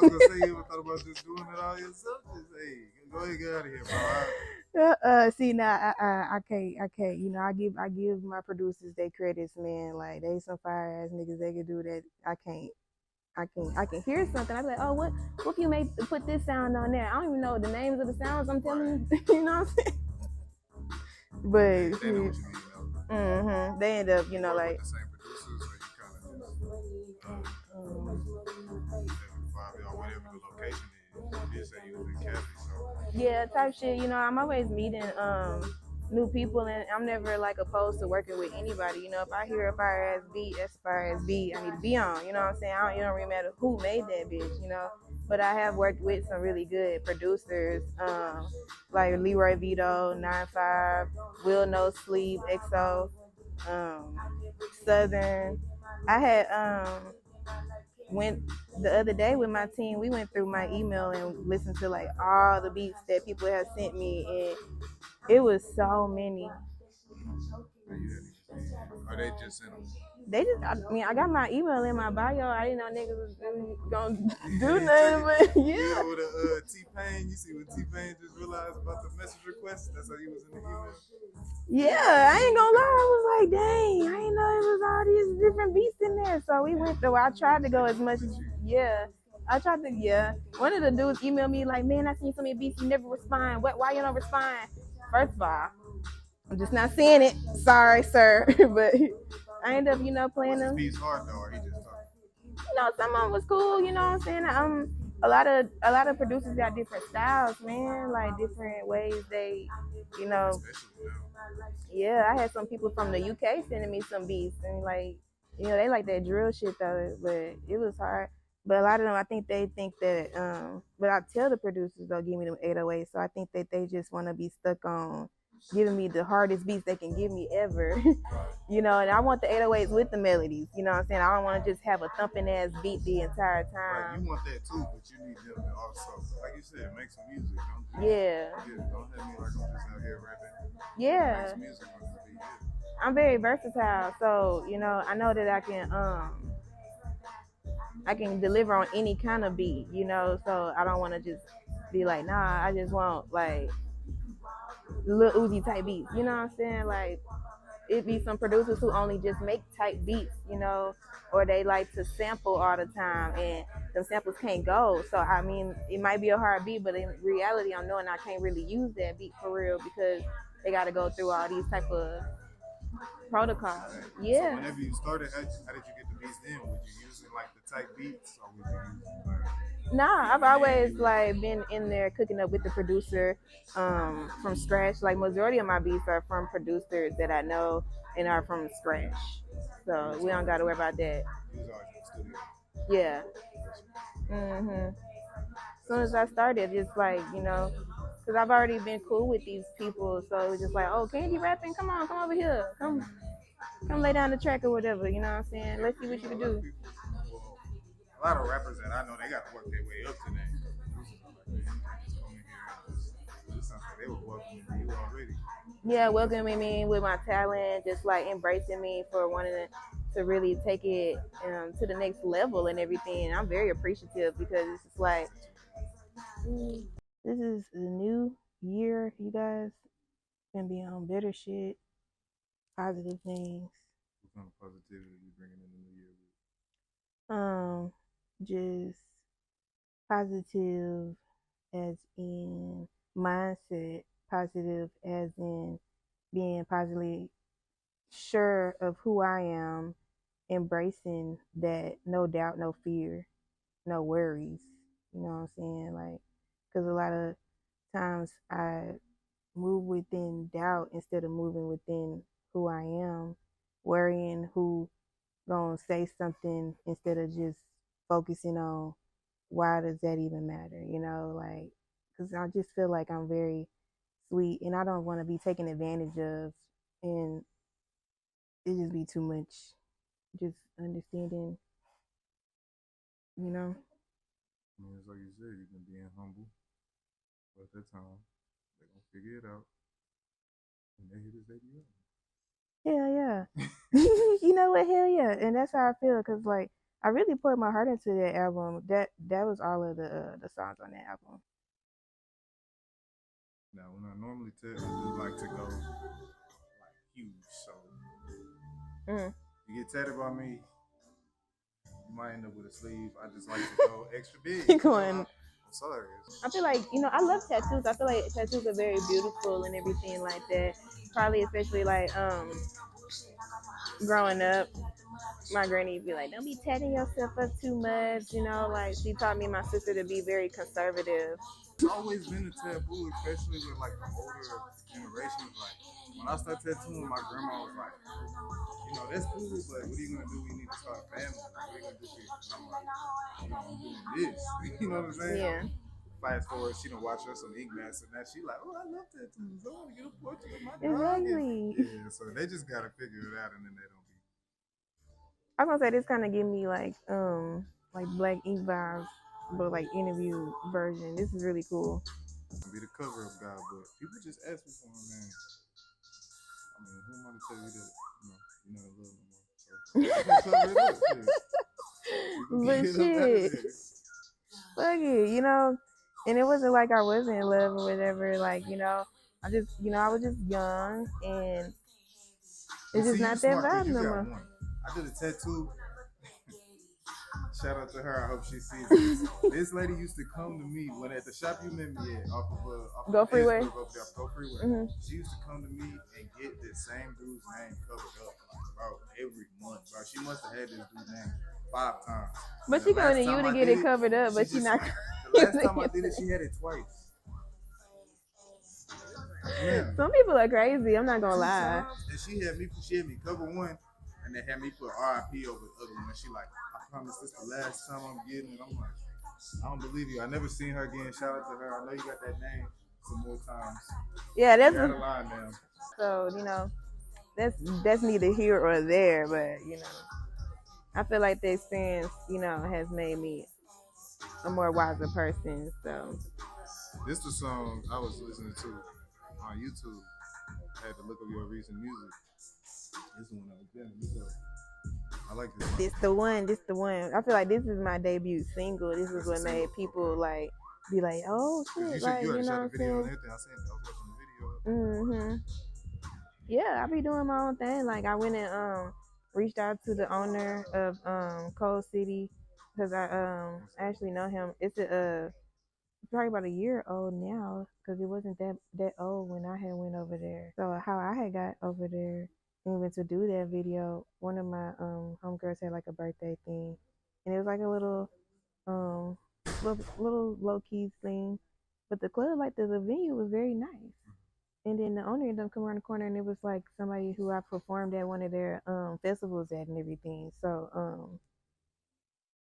was gonna say you ever thought about just doing it all yourself? Just hey, go ahead, get out of here, bro. See now, I can't. You know, I give my producers their credits, man. Like they some fire ass niggas. They can do that. I can hear something. I be like, oh, what if you made put this sound on there? I don't even know the names of the sounds. I'm telling you, you know what I'm saying? But they know what you need, mm-hmm. They end up, you know, like with the same producers, or you kind of just whatever the location is. You just say you was in Cali, so yeah, type shit. You know, I'm always meeting new people, and I'm never like opposed to working with anybody. You know, if I hear a fire ass beat, that's a fire ass beat I need to be on. You know what I'm saying? It don't really matter who made that bitch. You know, but I have worked with some really good producers, like Leroy Vito, 9-5, Will No Sleep, XO, Southern. I had went the other day with my team. We went through my email and listened to like all the beats that people have sent me, and it was so many. or they just sent them. They just, I mean, I got my email in my bio. I didn't know niggas was gonna do nothing, but yeah. You know, with T-Pain, you see when T-Pain just realized about the message request, that's how he was in the email. Yeah, I ain't gonna lie. I was like, dang, I didn't know it was all these different beats in there. So we went through. I tried to go as much as, yeah. I tried to, yeah. One of the dudes emailed me like, man, I seen so many beats, you never respond. Why you don't respond? First of all, I'm just not seeing it. Sorry, sir. But I ended up, you know, playing them. Beats hard though, or he just talking? You know, some of them was cool, you know what I'm saying? A lot of producers got different styles, man, like different ways they, you know. Yeah, I had some people from the UK sending me some beats, and like, you know, they like that drill shit though, but it was hard. But a lot of them, I think they think that, but I tell the producers they'll give me them 808s, so I think that they just want to be stuck on giving me the hardest beats they can give me ever. You know, and I want the 808s with the melodies. You know what I'm saying? I don't want to just have a thumping ass beat the entire time. Right, you want that too, but you need them to also, like you said, make some music. Yeah. Don't have me like I'm just out here rapping. Yeah. Make some music on the beat. I'm very versatile, so you know, I know that I can deliver on any kind of beat, you know, so I don't want to just be like, nah, I just want like Lil Uzi type beats, you know what I'm saying? Like, it be some producers who only just make type beats, you know, or they like to sample all the time, and them samples can't go. So I mean, it might be a hard beat, but in reality, I'm knowing I can't really use that beat for real because they got to go through all these type of protocols. Yeah. So whenever you started, how did you get the beats in? Would you use like the type beats, or would you use like? Nah, I've always like been in there cooking up with the producer from scratch. Like majority of my beats are from producers that I know and are from scratch. So we don't got to worry about that. Yeah. Mhm. As soon as I started, just like, you know, because I've already been cool with these people, so it was just like, oh, Candy rapping, come on, come over here, come lay down the track or whatever. You know what I'm saying? Let's see what you can do. A lot of rappers that I know, they got to work their way up to that. They were welcoming you already. Yeah, welcoming me with my talent, just like embracing me for wanting to really take it to the next level and everything. I'm very appreciative because it's just like, this is a new year, you guys. Gonna be on better shit, positive things. What kind of positivity you bringing in the new year? Just positive as in mindset, positive as in being positively sure of who I am, embracing that, no doubt, no fear, no worries. You know what I'm saying? Like, because a lot of times I move within doubt instead of moving within who I am, worrying who gonna say something instead of just focusing on why does that even matter, you know, like, because I just feel like I'm very sweet and I don't want to be taken advantage of, and it just be too much. Just understanding, you know. I mean, it's like you said, you've been being humble, but at that time, they're gonna figure it out, and they hit his baby up. Hell yeah. You know what? Hell yeah. And that's how I feel, because like I really poured my heart into that album. That was all of the songs on that album. Now, when I normally tell, I do like to go like huge. So you get tatted by me, you might end up with a sleeve. I just like to go extra big. You going? I'm sorry. I feel like, I love tattoos. I feel like tattoos are very beautiful and everything like that. Probably especially like growing up, my granny would be like, don't be tatting yourself up too much, like she taught me and my sister to be very conservative. It's always been a taboo, especially with like the older generations. Like when I started tattooing, my grandma was like, that's cool, but what are you gonna do? We need to start a family. Like, what are you gonna do here? And I'm like, I'm doing this. You know what I'm saying? Yeah. Fast forward, she done watch us on Ink Master, and now she like, oh, I love tattoos. I want to get a portrait of my dog. Exactly. Yeah, so they just gotta figure it out, and then they don't be. I was gonna say this kind of give me like Black Ink vibes, but like interview version. This is really cool. I'll be the cover up guy, but people just ask me for him, man. I mean, who am I to tell you that you're not in love no more? So cover it up, but shit, fuck it, and it wasn't like I wasn't in love or whatever. Like, I just, I was just young and it's just not that vibe no more. I did a tattoo. Shout out to her. I hope she sees it. This lady used to come to me when at the shop you met me at off of Go Freeway. Go Freeway. Mm-hmm. She used to come to me and get this same dude's name covered up, like, bro, every month, bro. She must have had this dude's name 5 times. But she coming to you to get it covered up, but she not. The last time I did it, she had it twice. Yeah. Some people are crazy. I'm not gonna lie. And she had me cover one, and they had me put RIP over the other one. And she like, I promise this the last time I'm getting it. I'm like, I don't believe you. I never seen her again. Shout out to her. I know you got that name some more times. Yeah, that's a line now. So that's neither here or there, but I feel like the experience has made me a more wiser person. So this the song I was listening to on YouTube. I had to look up your recent music. This is the one I was getting. I like this. This the one. I feel like this is my debut single. This is what made people like be like, oh shit, like you know what I'm saying? I was watching the video. Yeah, I be doing my own thing. Like I went and reached out to the owner of Cold City because I actually know him. It's probably about a year old now because it wasn't that old when I had went over there. So how I had got over there and went to do that video, one of my homegirls had like a birthday thing, and it was like a little little low key thing, but the club, like the venue, was very nice. And then the owner ended up coming around the corner, and it was like somebody who I performed at one of their festivals at and everything. So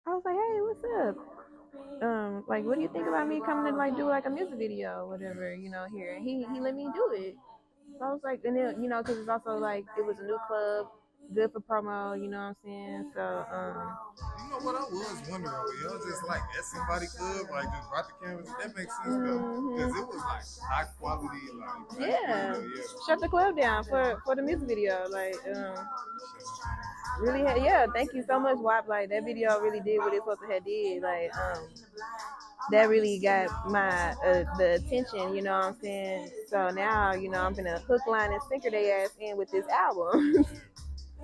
I was like, hey, what's up? Like, what do you think about me coming to like do like a music video or whatever, here? And he let me do it. So I was like, and then, because it's also like it was a new club, good for promo, you know what I'm saying? So you know what I was wondering, y'all just like at somebody club, like just brought the cameras. That makes sense though, because it was like high quality, like yeah. Shut the club down for the music video, like really thank you so much, WAP. Like that video really did what it supposed to have did. Like that really got my the attention, you know what I'm saying? So now, I'm gonna hook, line, and sinker their ass in with this album.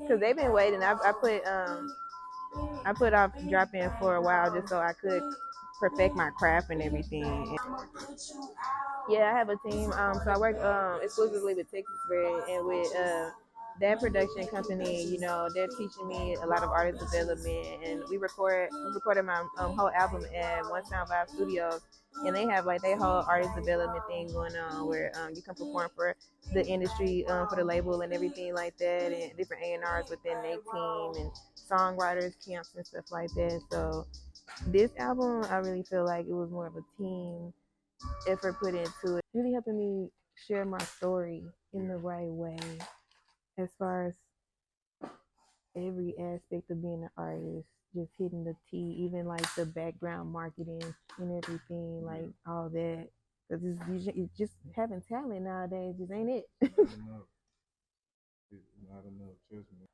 Cause they've been waiting. I put off dropping for a while just so I could perfect my craft and everything. Yeah, I have a team. So I work exclusively with Texas Red and with that production company. They're teaching me a lot of artist development, and we recorded my whole album at One Sound Vibe Studios, and they have like their whole artist development thing going on where you can perform for the industry, for the label and everything like that, and different A&Rs within their team and songwriters camps and stuff like that. So this album, I really feel like it was more of a team effort put into it, really helping me share my story in the right way as far as every aspect of being an artist, just hitting the T, even like the background marketing and everything, like all that. Because it's just having talent nowadays just ain't it. Not enough, trust me.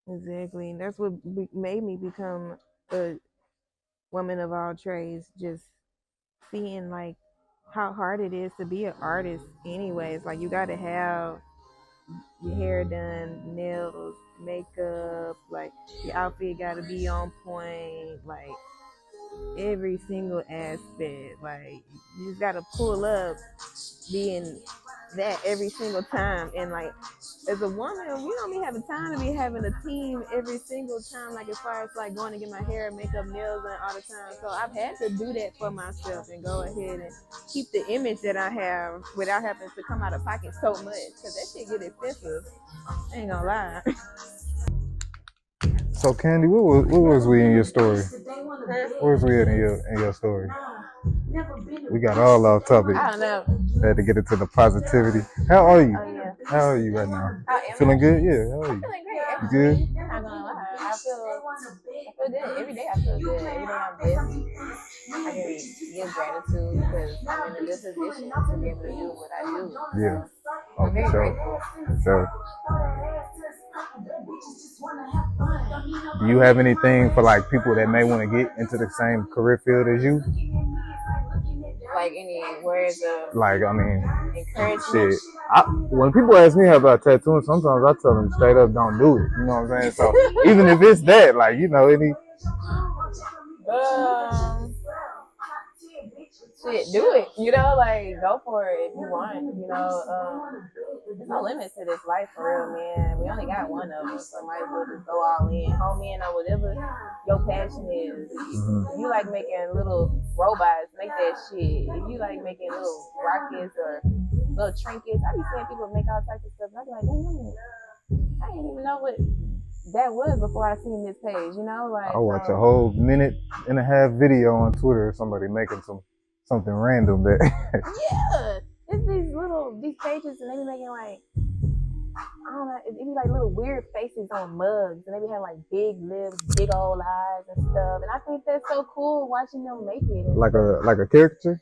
Exactly. And that's what made me become a woman of all trades, just seeing like how hard it is to be an artist anyways. Like you gotta have your hair done, nails, makeup, like your outfit gotta be on point, like every single aspect. Like you just gotta pull up being that every single time. And like as a woman, we don't be having time to be having a team every single time, like as far as like going to get my hair, makeup, nails and all the time. So I've had to do that for myself and go ahead and keep the image that I have without having to come out of pocket so much, because that shit get expensive. I ain't gonna lie. So Candy, what was we in your story? Where was we in your story? We got all off topic. I don't know. Had to get into the positivity. How are you? Oh yeah. How are you right now? I Feeling good? Yeah. How are I'm you? feeling great. You good? I'm not gonna lie. I feel good. Every day I feel good. Every day I'm blessed. I can give gratitude because I'm in a good position to be able to do what I do. Yeah. So I'm very grateful. So, do you have anything for like people that may want to get into the same career field as you? Like any words of Like, I mean, encouragement? shit. When people ask me about tattooing, sometimes I tell them straight up, don't do it. You know what I'm saying? So even if it's that, like, you know, any. Shit, do it. You know, like go for it if you want. You know, there's no limit to this life for real, man. We only got one of us, so might as well just go all in, home in on whatever your passion is. If you like making little robots, make that shit. If you like making little rockets or little trinkets, I be seeing people make all types of stuff. And I be like, dang, I didn't even know what that was before I seen this page. You know, like I watch a whole 1.5-minute video on Twitter of somebody making something random that. Yeah, it's these pages, and they be making like, I don't know, it be like little weird faces on mugs, and they be having like big lips, big old eyes and stuff. And I think that's so cool watching them make it. Like a caricature?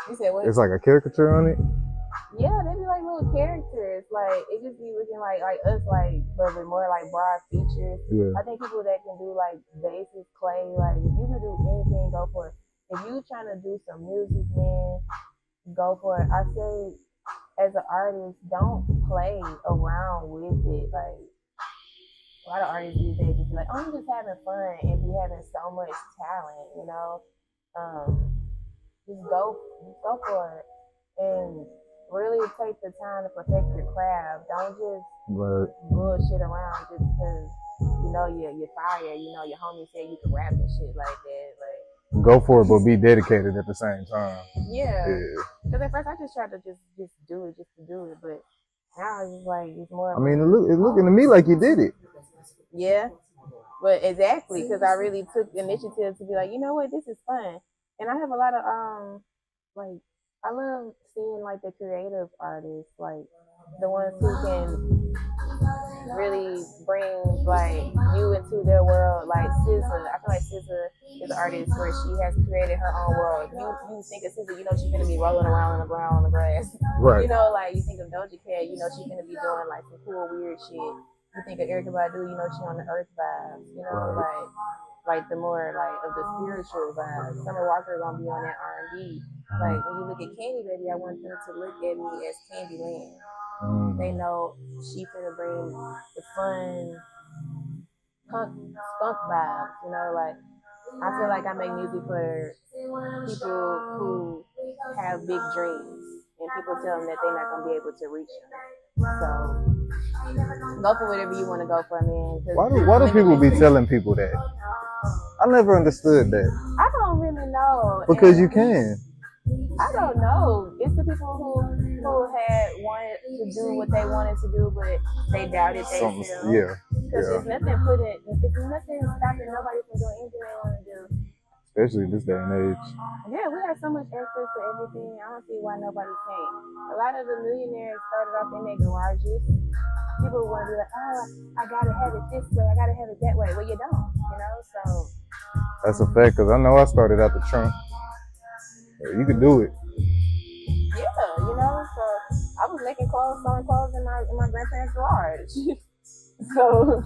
You said what? It's like a caricature on it? Yeah, they be like little characters. Like it just be looking like us, like but with more like broad features. Yeah. I think people that can do like vases, clay, like if you can do anything, go for it. If you trying to do some music, man, go for it. I say, as an artist, don't play around with it. Like a lot of artists these days just be like, "Oh, I'm just having fun," and be having so much talent, you know. Just go for it, and really take the time to perfect your craft. Don't just bullshit around just because you know you're fire. You know your homie said you can rap and shit like that. Like. Go for it, but be dedicated at the same time. Yeah. Because at first I just tried to just do it just to do it, but now it's just like it's more. I mean, it's looking to me like you did it. Yeah, but exactly because I really took initiative to be like, you know what, this is fun, and I have a lot of like I love seeing like the creative artists, like the ones who can really bring like you into their world. Like SZA, I feel like SZA is an artist where she has created her own world. You think of SZA, you know she's gonna be rolling around on the ground on the grass. Right. You know, like you think of Doja Cat, you know she's gonna be doing like some cool weird shit. You think of Erykah Badu, you know she on the earth vibes. You know, like the more like of the spiritual vibes. Summer Walker gonna be on that R&B. Like when you look at Candy Baby, I want them to look at me as CANDYLAND. They know she finna bring the fun skunk vibes, you know, like I feel like I make music for people who have big dreams and people tell them that they're not gonna be able to reach them. So go for whatever you want to go for, man. Why do people be telling people that? I never understood that. I don't really know. Because you can. I don't know. It's the people who had wanted to do what they wanted to do, but they doubted themselves. Yeah. Because there's nothing stopping nobody from doing anything they want to do. Especially this day and age. Yeah, we have so much access to everything. I don't see why nobody can't. A lot of the millionaires started off in their garages. People want to be like, oh, I gotta have it this way, I gotta have it that way. Well, you don't, you know. So that's a fact, because I know I started out the trunk. You can do it. Yeah, you know. So I was making clothes, sewing clothes in my grandparents' garage. So